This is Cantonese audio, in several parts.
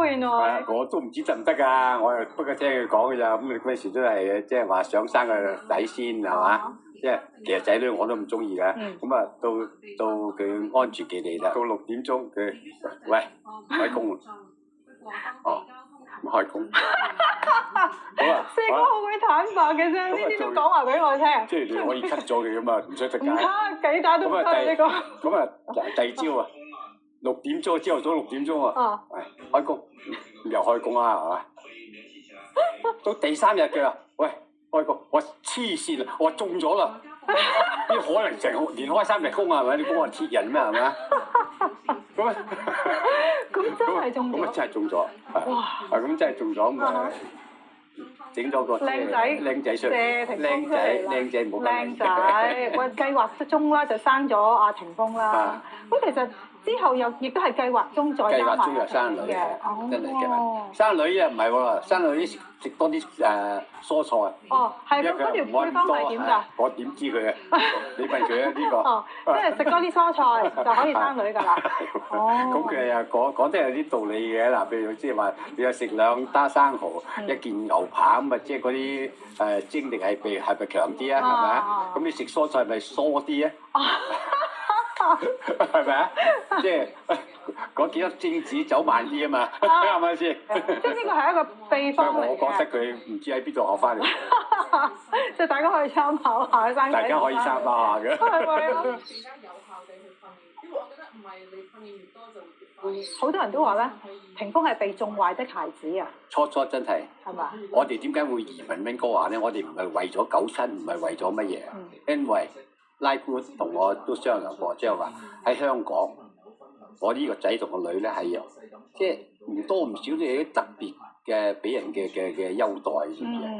喎，原來。我都唔知得唔得㗎，我又不過聽佢講㗎咋，咁你嗰陣時都係即係話想生個仔先係嘛？即係其實仔女我都唔中意㗎，咁啊到佢安住佢哋啦，到6點鐘佢喂開工喎，哦咁開工，好啊，四哥好鬼坦白嘅啫，呢啲都講話俾我聽。即係你可以 cut 咗佢㗎嘛，唔使得解。唔 cut，幾打都唔 cut 呢個。咁啊第二朝啊，6點鐘朝頭早6點鐘啊，開工又開工啦係嘛？到第3日嘅啦，喂開工，我黐線啊，我中咗啦！邊可能成連開3日工啊？係咪？你估我鐵人咩？係咪啊？咁真係中咗。咁啊真係中咗，哇！咁真係中咗咁啊！整咗個靚仔出嚟，靚仔冇靚仔，喂計劃中啦就生咗阿霆鋒啦。咁其實之後亦都係計劃中再加埋。計劃中又生女嘅，真係嘅。生女啊唔係喎，生女食多啲蔬菜。哦，係咁，嗰條配方係點㗎？我點知佢啊？你問佢啊呢個。哦，即係食多啲蔬菜就可以生女㗎啦。哦。咁佢又講得有啲道理嘅嗱，譬如即係話你又食2打生蠔，一件牛扒咁啊，即係嗰啲精力係咪強啲啊？係咪啊？咁你食蔬菜咪疏啲啊？係咪啊？即係嗰幾粒精子走慢啲啊嘛，係咪先？即係呢個係一個秘方嚟嘅。我覺得佢唔知喺邊度學翻嚟。即係大家可以參考下生仔。大家可以參考下嘅。係咪啊？更加有效地去訓練，因為我覺得唔係你訓練越多就越快。好多人都話咧，霆鋒係被縱壞的孩子啊！初真係。係嘛？我哋點解會移民溫哥華咧？我哋唔係為咗97，唔係為咗乜嘢，因為。拉姑同我都商量過，即係話喺香港，我呢個仔同個女咧係即係唔多唔少都有啲特別嘅俾人嘅優待，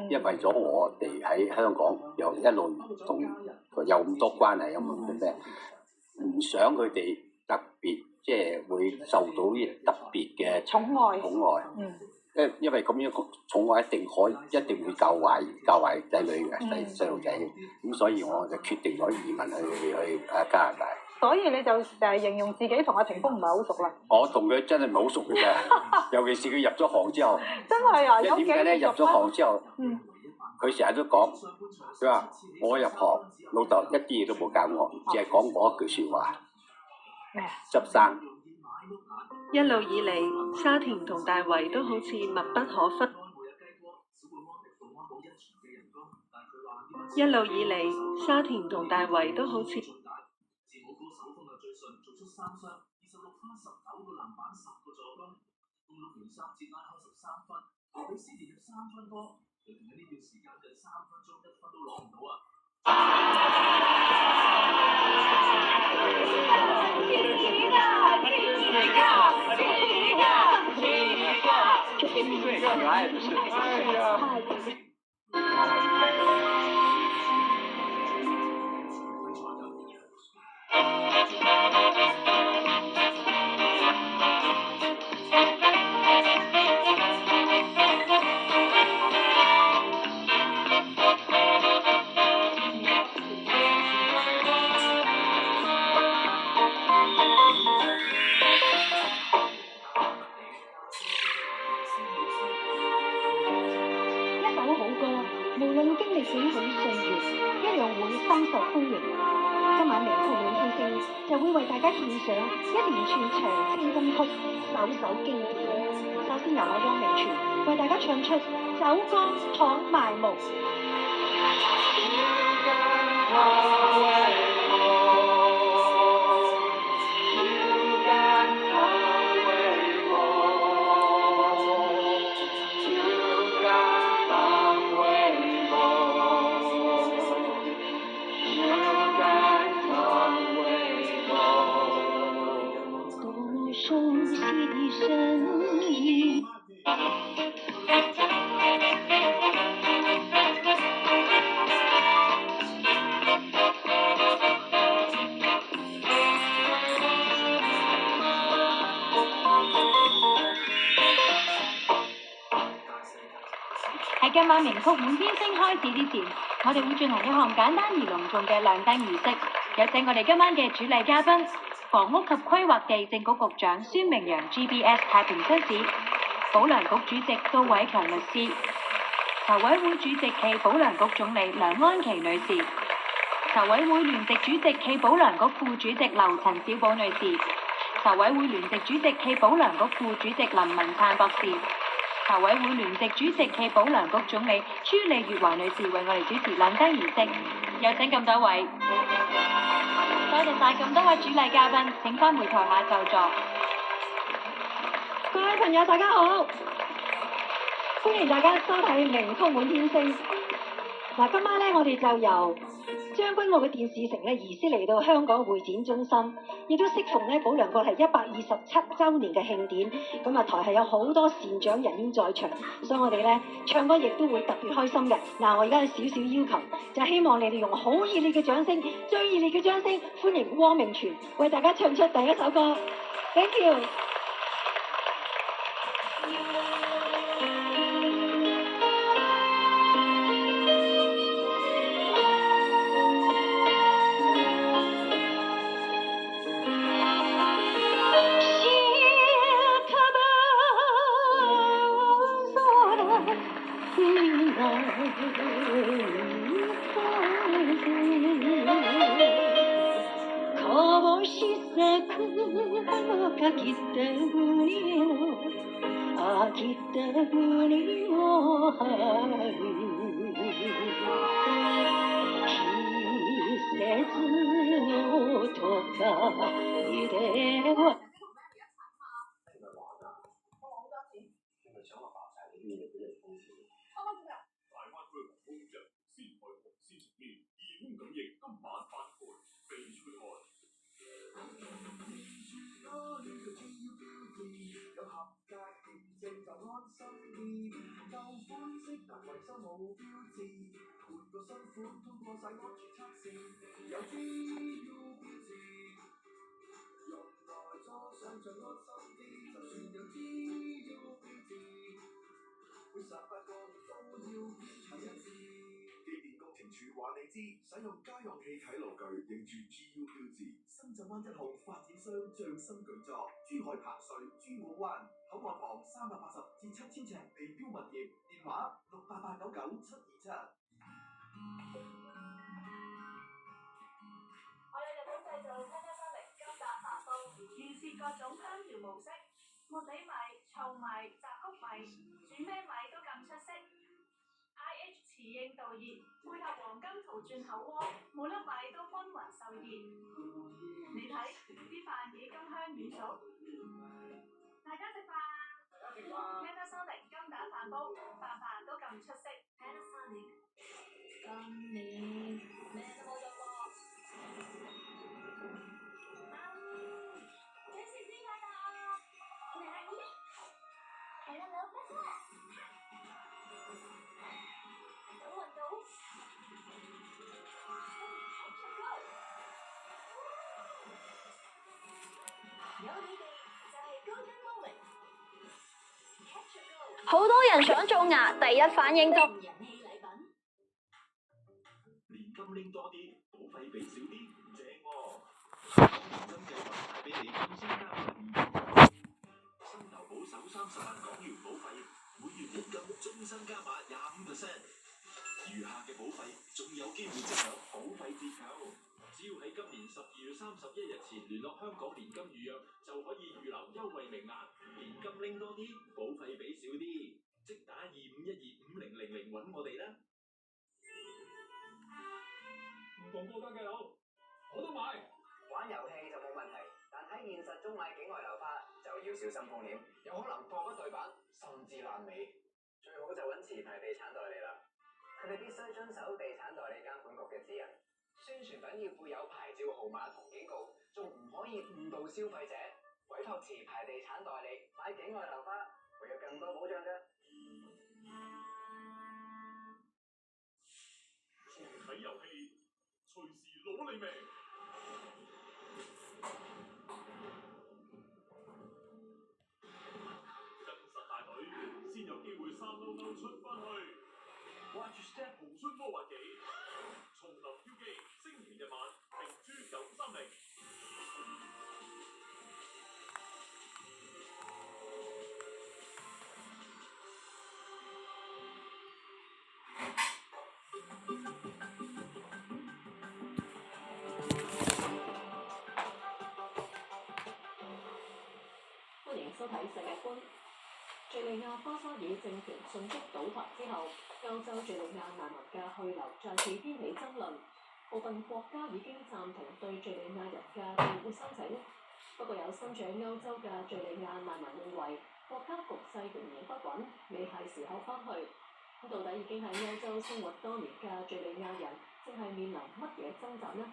因為為咗我哋喺香港又一路同有咁多關係，有咁咩唔想佢哋特別即係會受到啲特別嘅寵愛。因為咁樣寵愛一定會教壞仔女嘅細路仔，咁所以我就決定咗移民去加拿大。所以你就形容自己同阿霆鋒唔係好熟啦。我同佢真係唔係好熟嘅啫，尤其是佢入咗行之後。真係啊！點解咧？入咗行之後，佢成日都講，佢話我入行，老豆一啲嘢都冇教我，淨係講我一句説話，執生。一路以嚟，沙田同大圍都好似密不可分。一路以嚟，沙田同大圍都好似。最可愛的是，哎呀！就會為大家獻上一連串長青金曲，首首經典。首先由我汪明荃為大家唱出《酒歌倘賣無》。喺今晚名曲滿天星開始之前，我哋會進行一項簡單而隆重嘅亮燈儀式，有請我哋今晚嘅主禮嘉賓，房屋及規劃地政局局長孫明揚 GBS 太平紳士。保良局主席杜偉強律師，籌委會主席暨保良局總理梁安琪女士，籌委會聯席主席暨保良局副主席劉陳小寶女士，籌委會聯席主席暨保良局副主席林文燦博士，籌委會聯席主席暨保良局總理朱莉月華女士為我哋主持亮燈儀式，有請咁多位，多謝晒咁多位主禮嘉賓，請返回台下就座。各位朋友大家好，歡迎大家收睇名曲滿天星。嗱，今晚咧我哋就由將軍澳嘅電視城咧移師嚟到香港會展中心，亦都適逢咧保良局係127週年嘅慶典，咁啊台下有好多善長人員在場，所以我哋咧唱歌亦都會特別開心嘅。嗱，我而家有少少要求，就係希望你哋用好熱烈嘅掌聲，最熱烈嘅掌聲歡迎汪明荃為大家唱出第一首歌。Thank you。使用家用氣體爐具認住 GU 標誌，深圳灣1號發展商匠心巨作，珠海彭帥珠澳灣口岸旁380至7000尺地標物業，電話688999727。我哋日本製造710金蛋飯煲，現時各種香調模式，茉莉米、糙米、雜穀米，煮咩米都咁出色。IH 磁應導熱，配合黃金圖轉口鍋，每粒米都均勻受熱。你睇啲飯幾咁香軟熟，大家食飯。Panasonic 金蛋飯煲，飯都咁出色。Panasonic， 今年咩都冇做過。幾時先睇到啊？係啦，兩分鐘。好多人想做牙，第一反應就年金拎多啲，保費俾少啲，正喎。年金計劃帶俾你終身加碼新投保首30萬港元保費，每月年金終身加碼25%，餘下嘅保費仲有機會即享保費折扣。只要喺今年12月31日前聯絡香港年金預約，就可以預留優惠名額。年金拎多啲，保費俾少啲，即打25125000揾我哋啦。唔同國家嘅樓，我都買。玩遊戲就冇問題，但喺現實中買境外樓花就要小心風險，有可能貨不對版，甚至爛尾。最好就揾持牌地產代理啦，佢哋必須遵守地產代理監管局嘅指引。宣傳品要附有牌照號碼同警告，仲唔可以誤導消費者。委託持牌地產代理買境外樓花，會有更多保障㗎。重啟遊戲，隨時攞你命。跟實大隊，先有機會3溜溜出返去。Watch Step 紅春魔幻紀，叢林標記，星期日晚明珠930。收睇世界觀。敍利亞巴沙爾政權迅速倒台之後，歐洲敍利亞難民嘅去留再次掀起爭論。部分國家已經暫停對敍利亞人嘅庇護申請。不過有身處歐洲嘅敍利亞難民認為，國家局勢仍然不穩，未係時候翻去。到底已經喺歐洲生活多年嘅敍利亞人，正係面臨乜嘢掙扎呢？